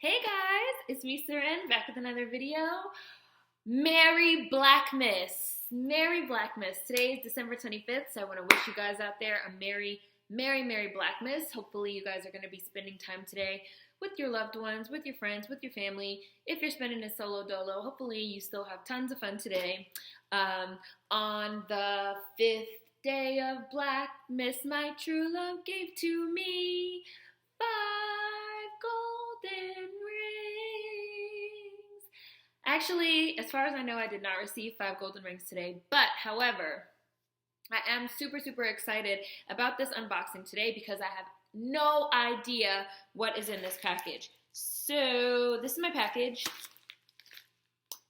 Hey guys, it's me Seren back with another video. Merry BLACKmas. Merry BLACKmas. Today is December 25th, so I want to wish you guys out there a merry BLACKmas. Hopefully you guys are going to be spending time today with your loved ones, with your friends, with your family. If you're spending a solo dolo, hopefully you still have tons of fun today. On the 5th day of BLACKmas, my true love gave to me 5 golden rings. Actually, as far as I know, I did not receive 5 golden rings today, but however, I am super excited about this unboxing today because I have no idea what is in this package. So this is my package.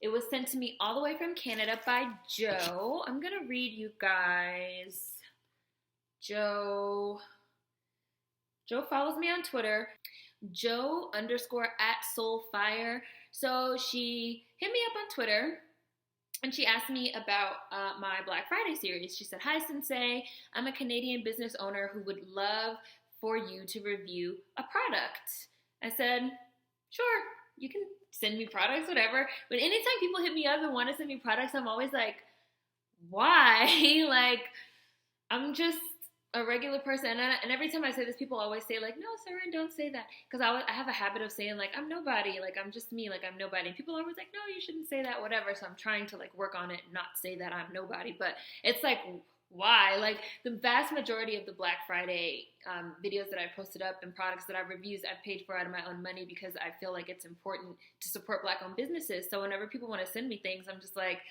It was sent to me all the way from Canada by Joe. I'm gonna read you guys. Joe follows me on Twitter, Joe_@soulfire. So she hit me up on Twitter and she asked me about my Black Friday series. She said, "Hi Sensei, I'm a Canadian business owner who would love for you to review a product." I said, "Sure, you can send me products, whatever." But anytime people hit me up and want to send me products, I'm always like, why? Like, I'm just a regular person, and every time I say this, people always say like, "No, Sarah, don't say that," because I have a habit of saying like, "I'm nobody," like I'm just me, like I'm nobody. And people are always like, "No, you shouldn't say that," whatever. So I'm trying to like work on it and not say that I'm nobody. But it's like, why? Like the vast majority of the Black Friday videos that I posted up and products that I reviews, I've paid for out of my own money because I feel like it's important to support Black-owned businesses. So whenever people want to send me things, I'm just like,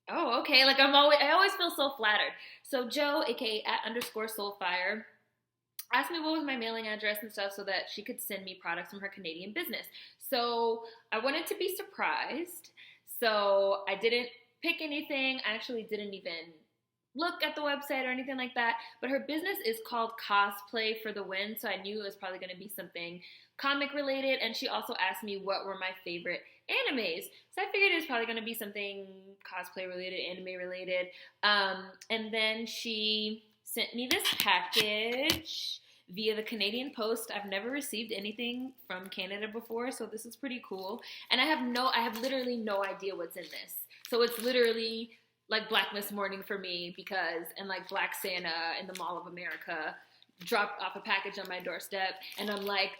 oh, okay. Like I always feel so flattered. So Joe, aka @_soulfire, asked me what was my mailing address and stuff so that she could send me products from her Canadian business. So I wanted to be surprised. So I didn't pick anything. I actually didn't even look at the website or anything like that. But her business is called Cosplay for the Win. So I knew it was probably going to be something comic related. And she also asked me what were my favorite animes. So I figured it was probably going to be something cosplay related, anime related. And then she sent me this package via the Canadian Post. I've never received anything from Canada before, so this is pretty cool. And I have literally no idea what's in this. So it's literally like BLACKmas morning for me and like Black Santa in the Mall of America dropped off a package on my doorstep and I'm like,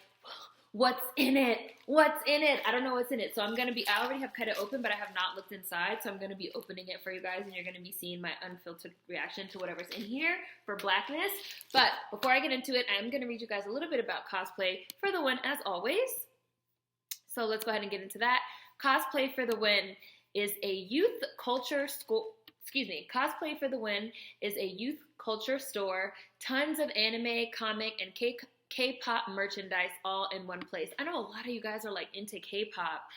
what's in it? What's in it? I don't know what's in it. So I already have cut it open, but I have not looked inside. So I'm going to be opening it for you guys and you're going to be seeing my unfiltered reaction to whatever's in here for BLACKmas. But before I get into it, I'm going to read you guys a little bit about Cosplay for the Win as always. So let's go ahead and get into that. Cosplay for the Win is a youth culture school. Cosplay for the Win is a youth culture store. Tons of anime, comic, and K-pop merchandise all in one place. I know a lot of you guys are like into K-pop.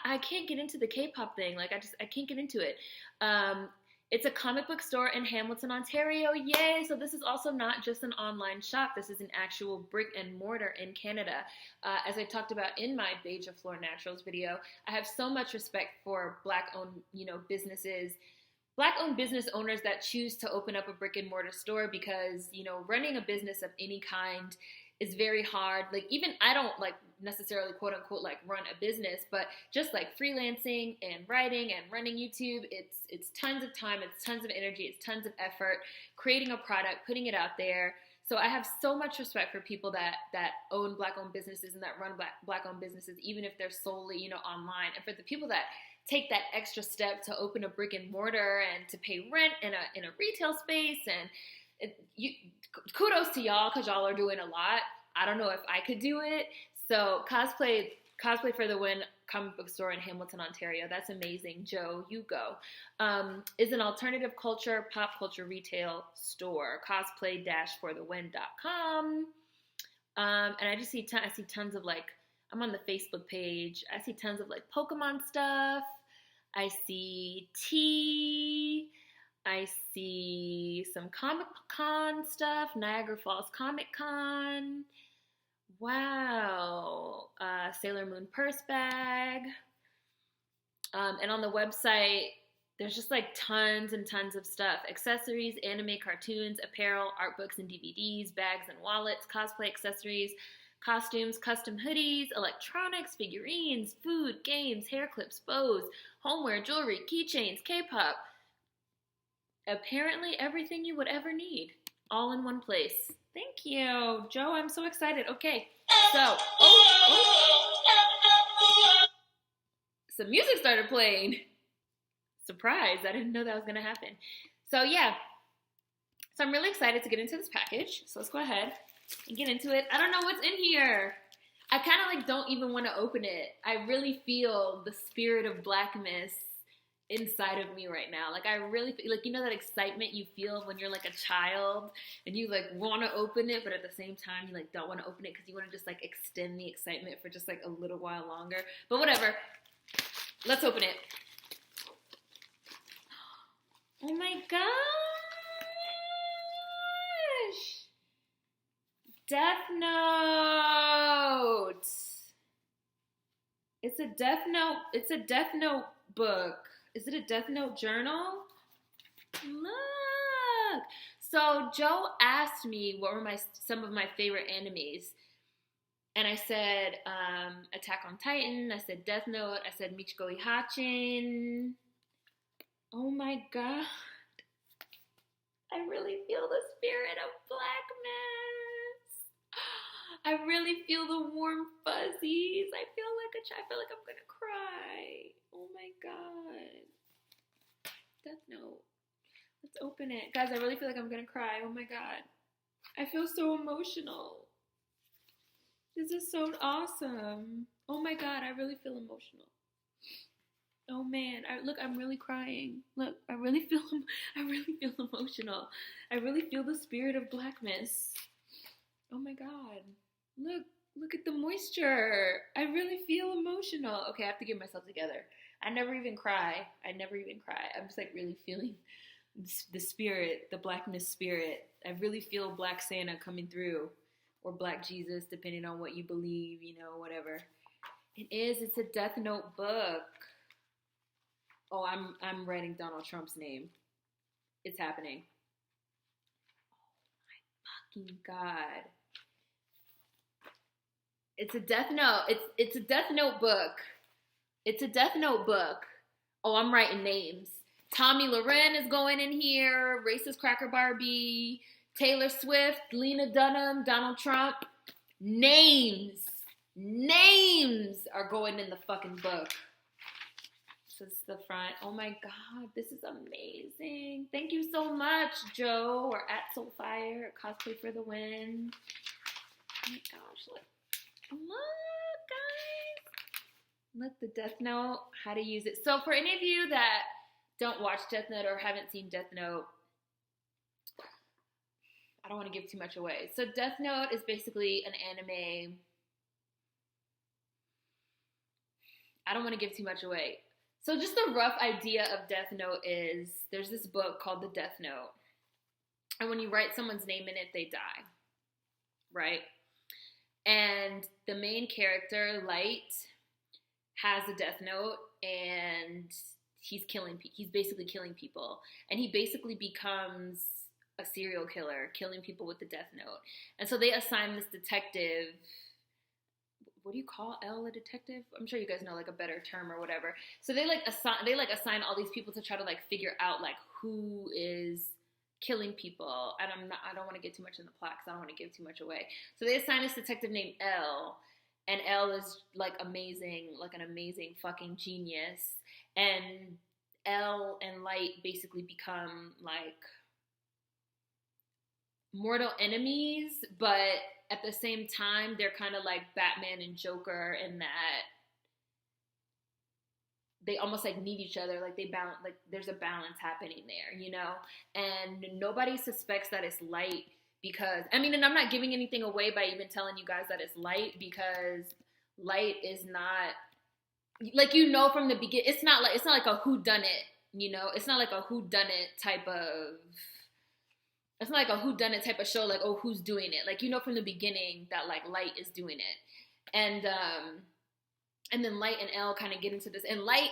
I can't get into the K-pop thing. Like I can't get into it. It's a comic book store in Hamilton, Ontario. Yay! So this is also not just an online shop. This is an actual brick and mortar in Canada. As I talked about in my Beige of Flora Naturals video, I have so much respect for Black-owned, businesses. Black-owned business owners that choose to open up a brick and mortar store because, running a business of any kind is very hard. Like even I don't like necessarily quote unquote like run a business, but just like freelancing and writing and running YouTube, it's tons of time, it's tons of energy, it's tons of effort, creating a product, putting it out there. So I have so much respect for people that own Black-owned businesses and that run Black-owned businesses, even if they're solely, online. And for the people that take that extra step to open a brick and mortar and to pay rent in a retail space, and kudos to y'all because y'all are doing a lot. I don't know if I could do it. So Cosplay for the Win comic book store in Hamilton, Ontario. That's amazing. Joe, you go. Is an alternative culture, pop culture retail store. Cosplay-forthewin.com. And I just see tons of like, I'm on the Facebook page. I see tons of like Pokemon stuff. I see tea. I see some Comic Con stuff. Niagara Falls Comic Con. Wow. Sailor Moon purse bag. And on the website, there's just like tons and tons of stuff. Accessories, anime, cartoons, apparel, art books and DVDs, bags and wallets, cosplay accessories, costumes, custom hoodies, electronics, figurines, food, games, hair clips, bows, homeware, jewelry, keychains, K-pop. Apparently everything you would ever need, all in one place. Thank you, Joe. I'm so excited. Okay, so some music started playing. Surprise! I didn't know that was gonna happen. So yeah, so I'm really excited to get into this package. So let's go ahead and get into it. I don't know what's in here. I kind of like don't even want to open it. I really feel the spirit of BLACKmas inside of me right now. Like I really feel, like, you know that excitement you feel when you're like a child and you like want to open it, but at the same time you like don't want to open it because you want to just like extend the excitement for just like a little while longer. But whatever. Let's open it. Oh my gosh! Death Note. It's a Death Note. It's a Death Note book. Is it a Death Note journal? Look. So Joe asked me what were some of my favorite animes. And I said Attack on Titan. I said Death Note. I said Michiko Ihachin. Oh my god. I really feel the spirit of BLACKmas. I really feel the warm fuzzies. I feel like I'm gonna cry. Oh my god. Death Note. Let's open it. Guys, I really feel like I'm gonna cry. Oh my god. I feel so emotional. This is so awesome. Oh my god, I really feel emotional. Oh man, look, I'm really crying. Look, I really feel emotional. I really feel the spirit of BLACKmas. Oh my god. Look at the moisture. I really feel emotional. Okay, I have to get myself together. I never even cry. I'm just like really feeling the spirit, the BLACKmas spirit. I really feel Black Santa coming through, or Black Jesus, depending on what you believe, you know, whatever. It's a Death Note book. Oh, I'm writing Donald Trump's name. It's happening. Oh my fucking god. It's a Death Note. It's a Death Note book. It's a Death Note book. Oh, I'm writing names. Tommy Loren is going in here. Racist Cracker Barbie. Taylor Swift. Lena Dunham. Donald Trump. Names are going in the fucking book. This is the front. Oh my god, this is amazing. Thank you so much, Joe, or at Soulfire, Cosplay for the Win. Oh my gosh, look, guys. Look, the Death Note, how to use it. So for any of you that don't watch Death Note or haven't seen Death Note, I don't want to give too much away. So Death Note is basically an anime. I don't want to give too much away. So just the rough idea of Death Note is there's this book called the Death Note. And when you write someone's name in it, they die. Right? And the main character, Light, has a Death Note, and he's basically killing people. And he basically becomes a serial killer, killing people with the Death Note. And so they assign this detective. What do you call Elle a detective? I'm sure you guys know like a better term or whatever. So they assign all these people to try to like figure out like who is killing people. And I don't want to get too much in the plot because I don't want to give too much away. So they assign this detective named Elle, and Elle is like amazing, like an amazing fucking genius. And Elle and Light basically become like mortal enemies, but at the same time, they're kind of like Batman and Joker in that they almost like need each other. Like they balance, like there's a balance happening there, you know? And nobody suspects that it's Light because, I mean, and I'm not giving anything away by even telling you guys that it's Light because Light is not, like, you know, from the beginning, it's not like a whodunit, you know? It's not like a whodunit type of, it's not like a whodunit type of show, like, oh, who's doing it? Like, you know from the beginning that, like, Light is doing it. And then Light and Elle kind of get into this. And Light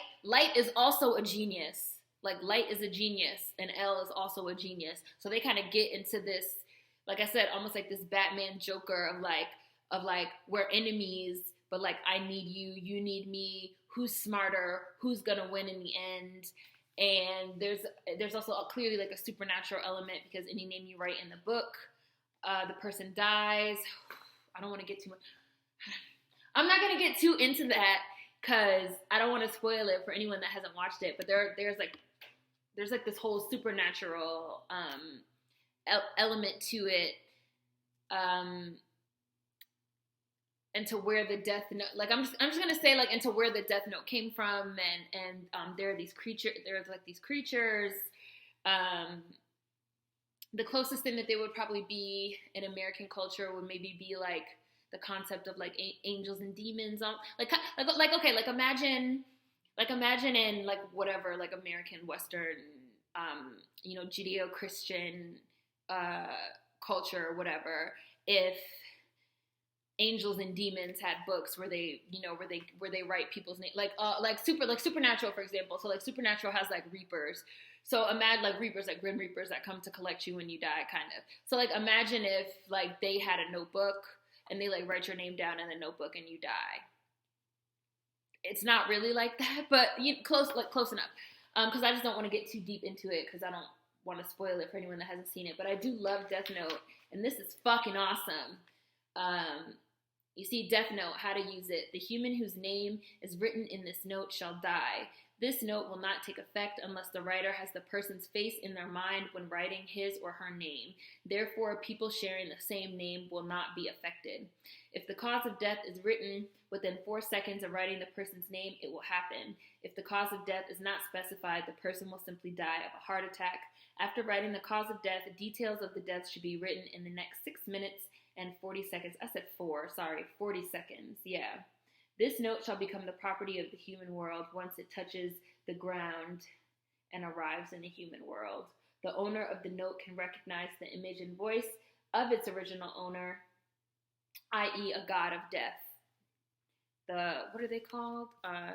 is also a genius. Like, Light is a genius, and Elle is also a genius. So they kind of get into this, like I said, almost like this Batman Joker of, like, of like we're enemies, but like I need you, you need me, who's smarter, who's gonna win in the end. And there's also clearly like a supernatural element because any name you write in the book, the person dies. I don't want to get too much. I'm not gonna get too into that because I don't want to spoil it for anyone that hasn't watched it. But there's like this whole supernatural element to it, and to where the death note, like I'm just gonna say like into where the death note came from, and there are these creatures. There's like these creatures. The closest thing that they would probably be in American culture would maybe be like the concept of like angels and demons. Like okay, like imagine in like whatever like American Western, Judeo-Christian culture or whatever, if angels and demons had books where they write people's name, like Supernatural, for example. So like Supernatural has like reapers. So imagine like reapers, like grim reapers that come to collect you when you die, kind of. So like imagine if like they had a notebook and they like write your name down in the notebook and you die. It's not really like that, but close enough. Because I just don't want to get too deep into it because I don't want to spoil it for anyone that hasn't seen it. But I do love Death Note, and this is fucking awesome. You see, Death Note, how to use it. The human whose name is written in this note shall die. This note will not take effect unless the writer has the person's face in their mind when writing his or her name. Therefore, people sharing the same name will not be affected. If the cause of death is written within 4 seconds of writing the person's name, it will happen. If the cause of death is not specified, the person will simply die of a heart attack. After writing the cause of death, the details of the death should be written in the next 6 minutes and 40 seconds. I said 40 seconds. Yeah. This note shall become the property of the human world once it touches the ground and arrives in the human world. The owner of the note can recognize the image and voice of its original owner, i.e. a god of death. What are they called?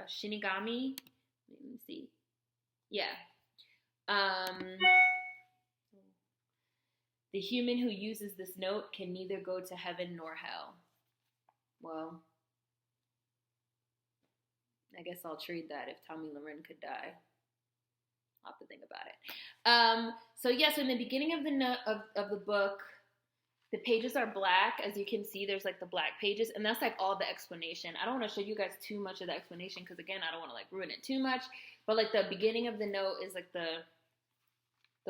Shinigami? Let me see. Yeah. The human who uses this note can neither go to heaven nor hell. Well, I guess I'll trade that if Tommy Loren could die. I'll have to think about it. So in the beginning of the book, the pages are black. As you can see, there's like the black pages, and that's like all the explanation. I don't want to show you guys too much of the explanation because again, I don't want to like ruin it too much. But like the beginning of the note is like the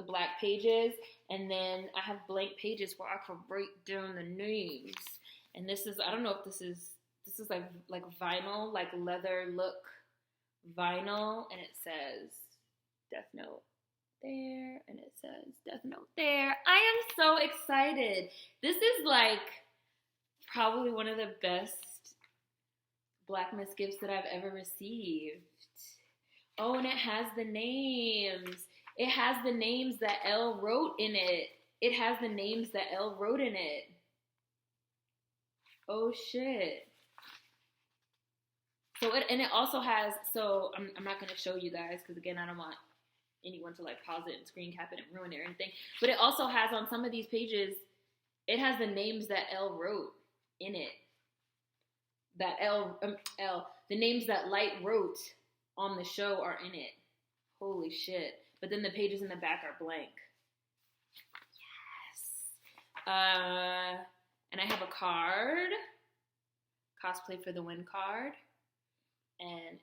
black pages, and then I have blank pages where I can write down the names. And this is, I don't know if this is like vinyl, like leather look vinyl, and it says Death Note there, and it says Death Note there. I am so excited. This is like probably one of the best BLACKmas gifts that I've ever received. Oh, and it has the names. It has the names that Elle wrote in it. It has the names that Elle wrote in it. Oh shit. So it also has, so I'm not going to show you guys because again, I don't want anyone to like pause it and screen cap it and ruin it or anything. But it also has on some of these pages, it has the names that Elle wrote in it. That the names that Light wrote on the show are in it. Holy shit. But then the pages in the back are blank. Yes. And I have a card. Cosplay for the Win card. And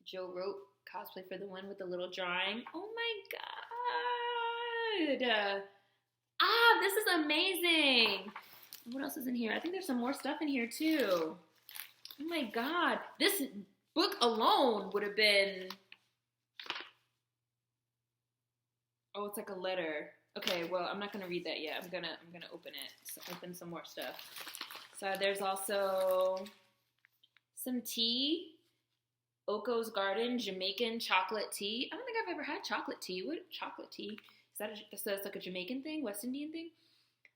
Joe wrote Cosplay for the Win with a little drawing. Oh my god. This is amazing. What else is in here? I think there's some more stuff in here too. Oh my god. This book alone would have been... Oh, it's like a letter. Okay, well, I'm not gonna read that yet. I'm gonna open it. So open some more stuff. So there's also some tea. Oko's Garden Jamaican chocolate tea. I don't think I've ever had chocolate tea. What chocolate tea? Is that like a Jamaican thing, West Indian thing?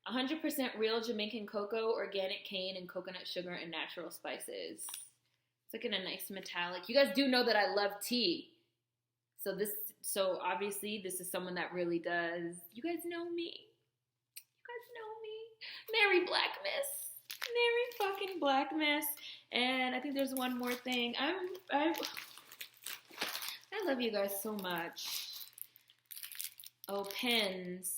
100% real Jamaican cocoa, organic cane, and coconut sugar and natural spices. It's like in a nice metallic. You guys do know that I love tea. So obviously this is someone that really does. You guys know me. Merry BLACKmas. Very fucking BLACKmas. And I think there's one more thing. I love you guys so much. Oh, pins.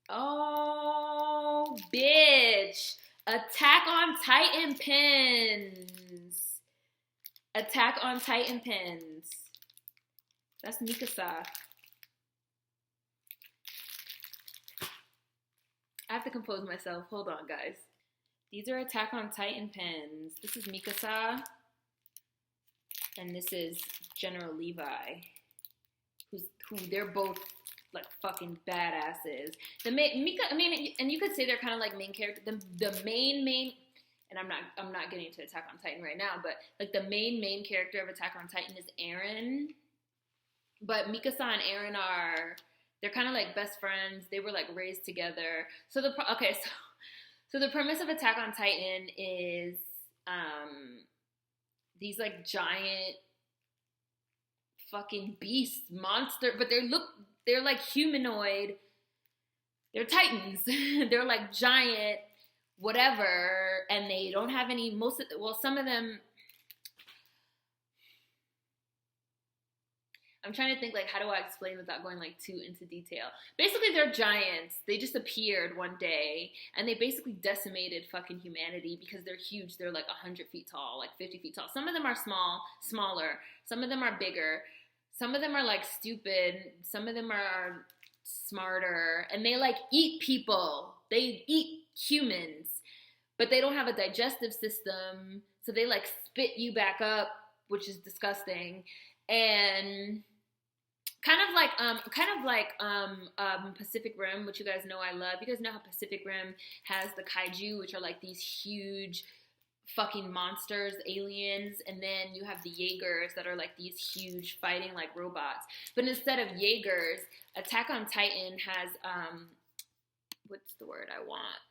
Oh, bitch. Attack on Titan pins. Attack on Titan pins. That's Mikasa. I have to compose myself. Hold on, guys. These are Attack on Titan pins. This is Mikasa. And this is General Levi. Who they're both like fucking badasses. And you could say they're kind of like main character. The main, and I'm not getting into Attack on Titan right now, but like the main character of Attack on Titan is Eren. But Mikasa and Eren they're kind of like best friends. They were like raised together. So the premise of Attack on Titan is these like giant fucking beast monster, but they're like humanoid. They're titans. They're like giant whatever, and they don't have any some of them. I'm trying to think like how do I explain without going like too into detail. Basically they're giants. They just appeared one day and they basically decimated fucking humanity because they're huge. They're like 100 feet tall, like 50 feet tall. Some of them are smaller. Some of them are bigger. Some of them are like stupid. Some of them are smarter. And they like eat people. They eat humans. But they don't have a digestive system. So they like spit you back up, which is disgusting. And kind of like Pacific Rim, which you guys know I love. You guys know how Pacific Rim has the kaiju, which are like these huge fucking monsters, aliens, and then you have the Jaegers that are like these huge fighting like robots. But instead of Jaegers, Attack on Titan has what's the word I want?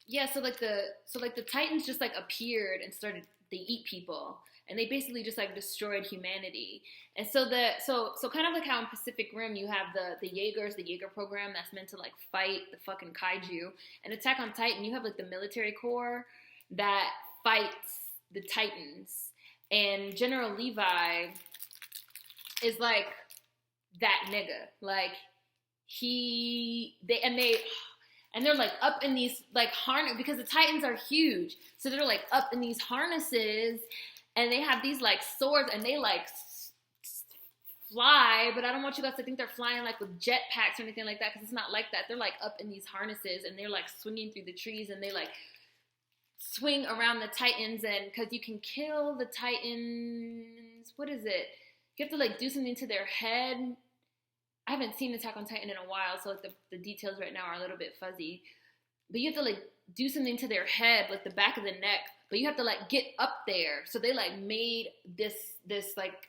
Yeah, so the Titans just like appeared and started. They eat people, and they basically just like destroyed humanity. And so kind of like how in Pacific Rim you have the Jaegers, the Jaeger program that's meant to like fight the fucking kaiju. And Attack on Titan, you have like the military corps that fights the Titans. And General Levi is like that nigga. Like they're like up in these like harness because the Titans are huge. So they're like up in these harnesses and they have these like swords and they like fly, but I don't want you guys to think they're flying like with jetpacks or anything like that because it's not like that. They're like up in these harnesses and they're like swinging through the trees and they like swing around the Titans and because you can kill the Titans. What is it? You have to like do something to their head. I haven't seen Attack on Titan in a while, so like the details right now are a little bit fuzzy. But you have to like do something to their head, like the back of the neck. But you have to like get up there. So they like made this like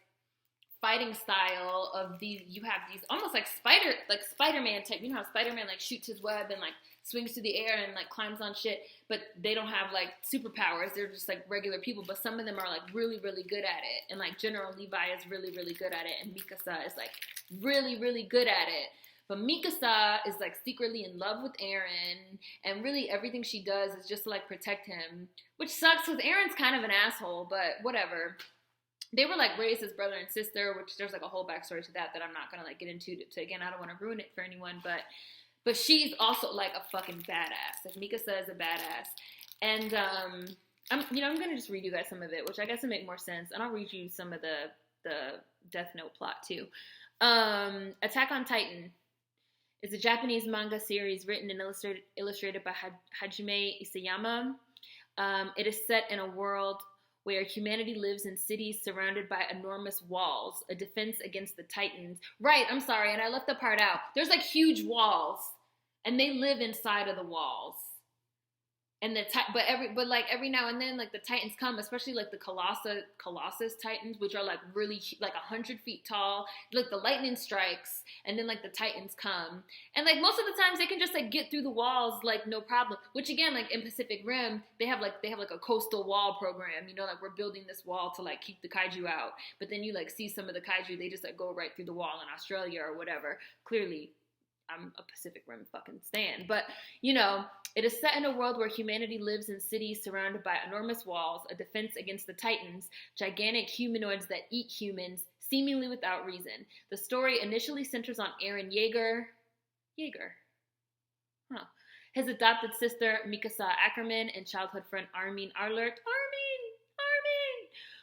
fighting style of these. You have these almost like Spider-Man type. You know how Spider-Man like shoots his web and like swings through the air and like climbs on shit. But they don't have like superpowers. They're just like regular people. But some of them are like really, really good at it. And like General Levi is really, really good at it. And Mikasa is like really, really good at it. But Mikasa is like secretly in love with Eren, and really everything she does is just to like protect him, which sucks because Eren's kind of an asshole, but whatever. They were like raised as brother and sister, which there's like a whole backstory to that I'm not gonna like get into. So again, I don't want to ruin it for anyone, but she's also like a fucking badass. Like Mikasa is a badass, and I'm gonna just read you guys some of it, which I guess will make more sense, and I'll read you some of the Death Note plot too. Attack on Titan is a Japanese manga series written and illustrated by Hajime Isayama. It is set in a world where humanity lives in cities surrounded by enormous walls, a defense against the Titans. Right, I'm sorry, and I left the part out. There's like huge walls, and they live inside of the walls. And but every now and then, like the Titans come, especially like the Colossus Titans, which are like really like 100 feet tall. Like the lightning strikes, and then like the Titans come, and like most of the times they can just like get through the walls like no problem. Which again, like in Pacific Rim, they have like a coastal wall program. You know, like we're building this wall to like keep the kaiju out. But then you like see some of the kaiju, they just like go right through the wall in Australia or whatever. Clearly, I'm a Pacific Rim fucking stan. But, you know, it is set in a world where humanity lives in cities surrounded by enormous walls, a defense against the Titans, gigantic humanoids that eat humans, seemingly without reason. The story initially centers on Eren Yeager, his adopted sister Mikasa Ackerman, and childhood friend Armin Arlert,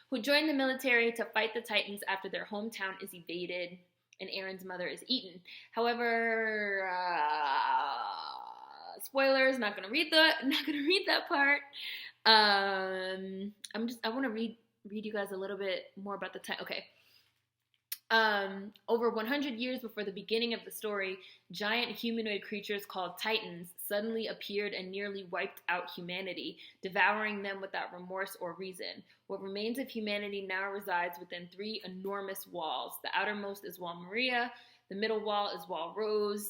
who joined the military to fight the Titans after their hometown is invaded and Eren's mother is eaten. However, spoilers. Not gonna read that part. I want to read you guys a little bit more about the time. Okay. Over 100 years before the beginning of the story, giant humanoid creatures called Titans suddenly appeared and nearly wiped out humanity, devouring them without remorse or reason. What remains of humanity now resides within 3 enormous walls. The outermost is Wall Maria, the middle wall is Wall Rose,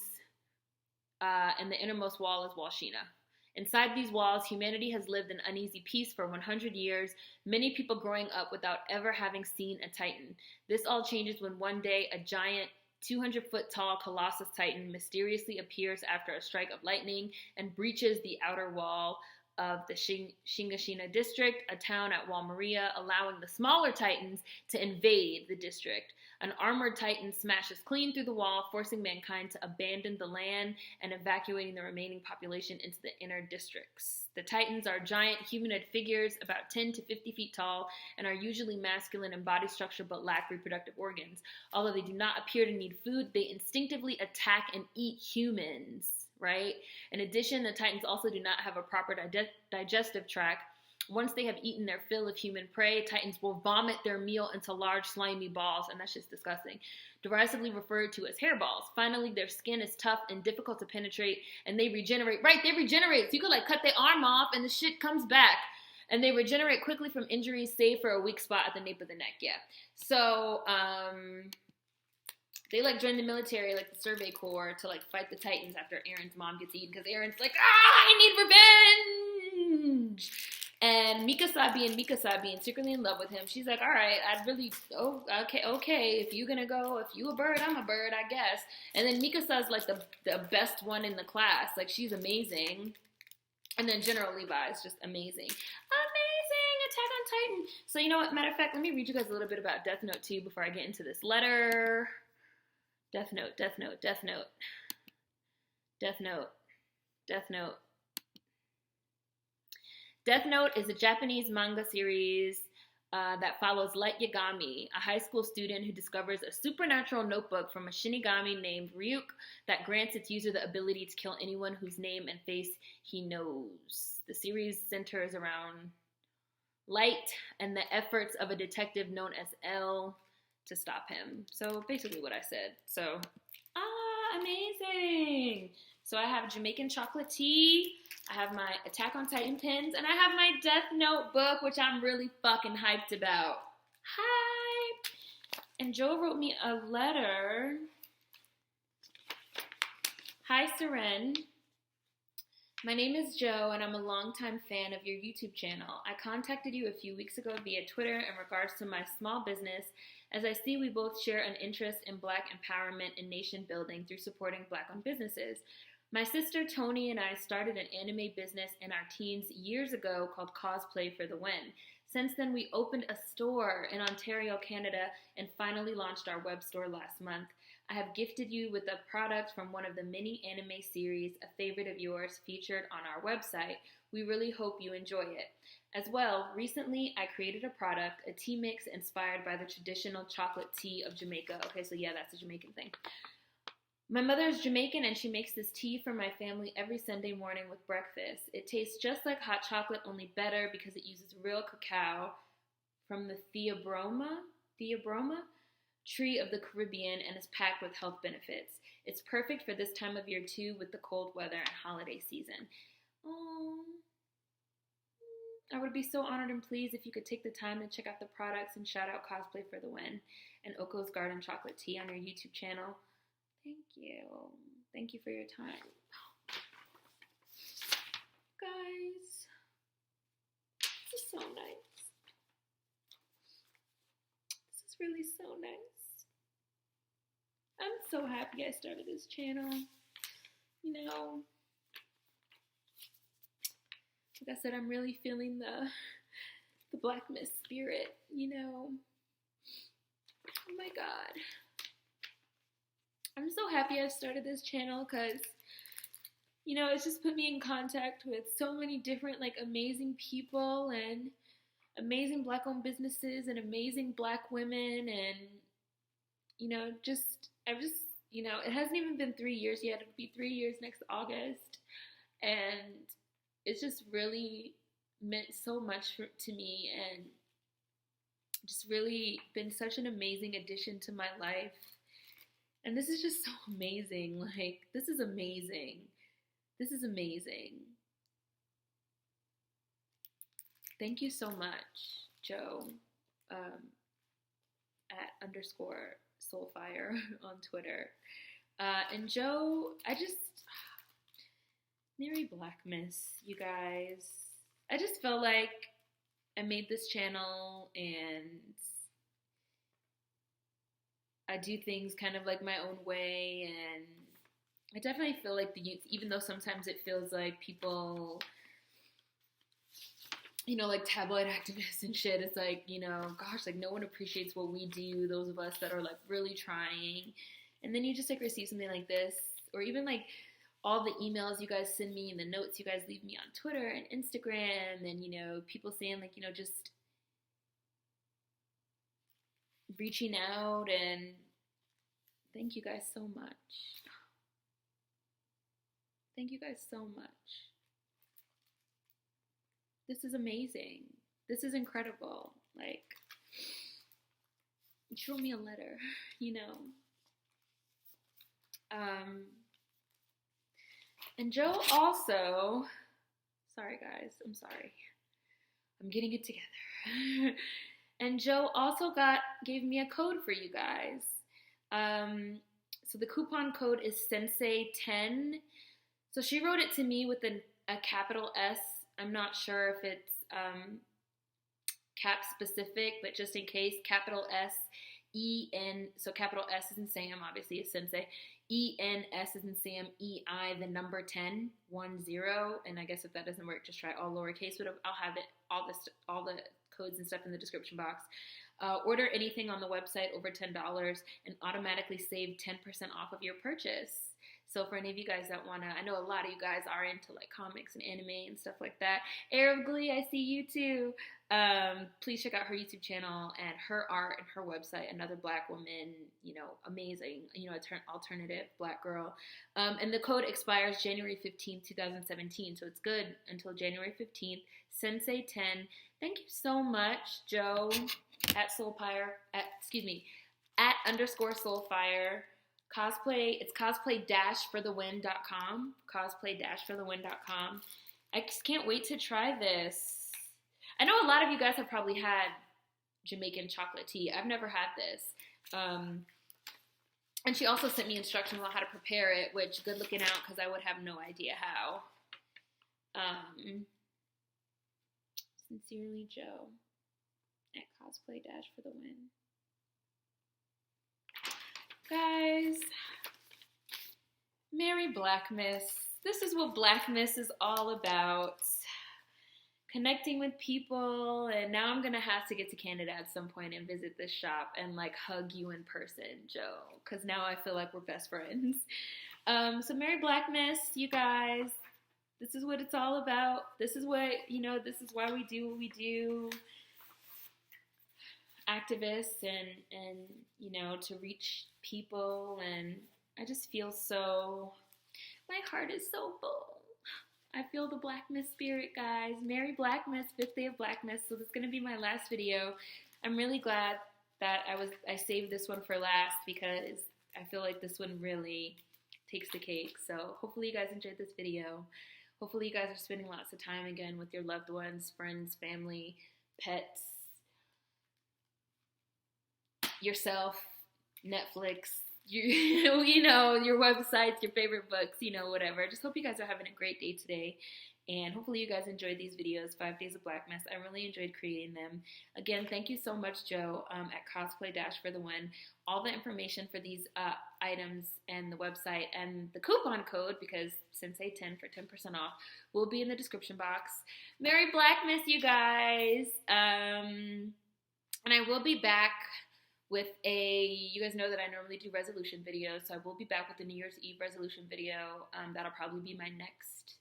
and the innermost wall is Wall Sheena. Inside these walls, humanity has lived in uneasy peace for 100 years, many people growing up without ever having seen a Titan. This all changes when one day a giant 200-foot-tall Colossus Titan mysteriously appears after a strike of lightning and breaches the outer wall of the Shingashina district, a town at Wall Maria, allowing the smaller Titans to invade the district. An armored Titan smashes clean through the wall, forcing mankind to abandon the land and evacuating the remaining population into the inner districts. The Titans are giant humanoid figures about 10 to 50 feet tall and are usually masculine in body structure but lack reproductive organs. Although they do not appear to need food, they instinctively attack and eat humans, right? In addition, the Titans also do not have a proper digestive tract. Once they have eaten their fill of human prey, Titans will vomit their meal into large slimy balls, and that's just disgusting, derisively referred to as hairballs. Finally, their skin is tough and difficult to penetrate, and they regenerate. Right, they regenerate. So you could like cut their arm off, and the shit comes back. And they regenerate quickly from injuries, save for a weak spot at the nape of the neck. Yeah. So, they like join the military, like the Survey Corps, to like fight the Titans after Eren's mom gets eaten, because Eren's like, I need revenge. And Mikasa being secretly in love with him, she's like, all right, okay, if you a bird, I'm a bird, I guess. And then Mikasa's like the best one in the class. Like, she's amazing. And then General Levi is just amazing. Attack on Titan. So, you know what, matter of fact, let me read you guys a little bit about Death Note too before I get into this letter. Death Note. Death Note is a Japanese manga series that follows Light Yagami, a high school student who discovers a supernatural notebook from a Shinigami named Ryuk that grants its user the ability to kill anyone whose name and face he knows. The series centers around Light and the efforts of a detective known as L to stop him. So basically what I said. So, amazing. So I have Jamaican chocolate tea, I have my Attack on Titan pins, and I have my Death Note book, which I'm really fucking hyped about. Hi. And Joe wrote me a letter. Hi, Seren. My name is Joe, and I'm a longtime fan of your YouTube channel. I contacted you a few weeks ago via Twitter in regards to my small business, as I see we both share an interest in Black empowerment and nation building through supporting Black-owned businesses. My sister Tony and I started an anime business in our teens years ago called Cosplay for the Win. Since then, we opened a store in Ontario, Canada, and finally launched our web store last month. I have gifted you with a product from one of the many anime series, a favorite of yours, featured on our website. We really hope you enjoy it. As well, recently I created a product, a tea mix inspired by the traditional chocolate tea of Jamaica. Okay, so yeah, that's a Jamaican thing. My mother is Jamaican, and she makes this tea for my family every Sunday morning with breakfast. It tastes just like hot chocolate, only better because it uses real cacao from the Theobroma tree of the Caribbean and is packed with health benefits. It's perfect for this time of year too, with the cold weather and holiday season. I would be so honored and pleased if you could take the time to check out the products and shout out Cosplay for the Win and Oko's Garden Chocolate Tea on your YouTube channel. Thank you. Thank you for your time. Guys, this is so nice. This is really so nice. I'm so happy I started this channel. you know, like I said, I'm really feeling the BLACKmas spirit, you know. Oh my God. I'm so happy I started this channel because, you know, it's just put me in contact with so many different, like, amazing people and amazing Black-owned businesses and amazing Black women and, you know, you know, it hasn't even been 3 years yet. It'll be 3 years next August. And it's just really meant so much to me and just really been such an amazing addition to my life. And this is just so amazing. Like, this is amazing. This is amazing. Thank you so much, Joe, at _Soulfire on Twitter. And Joe, Mary BLACKmas, you guys. I just felt like I made this channel and I do things kind of like my own way, and I definitely feel like the youth, even though sometimes it feels like people, you know, like tabloid activists and shit, it's like, you know, gosh, like no one appreciates what we do, those of us that are like really trying. And then you just like receive something like this, or even like all the emails you guys send me and the notes you guys leave me on Twitter and Instagram, and, you know, people saying like, you know, just reaching out, and thank you guys so much. Thank you guys so much. This is amazing. This is incredible. Like, you wrote me a letter, you know. And Joe also, sorry guys, I'm sorry. I'm getting it together. And Joe also gave me a code for you guys. So the coupon code is Sensei10. So she wrote it to me with a capital S. I'm not sure if it's cap specific, but just in case, capital S-E-N, so capital S is in Sam, obviously it's Sensei, E-N-S is in Sam, E-I, the number 10, 1, 0, and I guess if that doesn't work, just try all lowercase, but I'll have it, all the codes and stuff in the description box. Order anything on the website over $10 and automatically save 10% off of your purchase. So for any of you guys that want to, I know a lot of you guys are into like comics and anime and stuff like that. Air of Glee, I see you too. Please check out her YouTube channel and her art and her website. Another Black woman, you know, amazing, you know, alternative Black girl. And the code expires January 15th, 2017. So it's good until January 15th. Sensei10. Thank you so much, Joe, at Soulfire, at _Soulfire. It's cosplay-for-the-win.com. Cosplay-for-the-win.com. I just can't wait to try this. I know a lot of you guys have probably had Jamaican chocolate tea. I've never had this. And she also sent me instructions on how to prepare it, which good looking out because I would have no idea how. Sincerely, Joe at cosplay-for-the-win. Guys, Mary BLACKmas. This is what BLACKmas is all about. Connecting with people, and now I'm gonna have to get to Canada at some point and visit this shop and like hug you in person, Joe, because now I feel like we're best friends. So Mary BLACKmas, you guys, this is what it's all about. This is what, you know, this is why we do what we do. Activists and you know, to reach people, and I just feel so, my heart is so full. I feel the BLACKmas spirit, guys. Mary BLACKmas, 5th day of BLACKmas. So this is gonna be my last video. I'm really glad that I saved this one for last because I feel like this one really takes the cake. So hopefully you guys enjoyed this video. Hopefully you guys are spending lots of time again with your loved ones, friends, family, pets, yourself, Netflix, you know, your websites, your favorite books, you know, whatever. Just hope you guys are having a great day today. And hopefully you guys enjoyed these videos, 5 Days of BLACKmas. I really enjoyed creating them. Again, thank you so much, Joe, at Cosplay- for the win. All the information for these items and the website and the coupon code, because Sensei10 for 10% off, will be in the description box. Merry BLACKmas, you guys! And I will be back with you guys know that I normally do resolution videos, so I will be back with a New Year's Eve resolution video. That'll probably be my next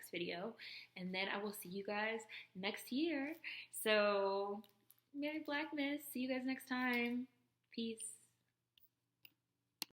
video, and then I will see you guys next year. So, Merry BLACKmas. See you guys next time. Peace.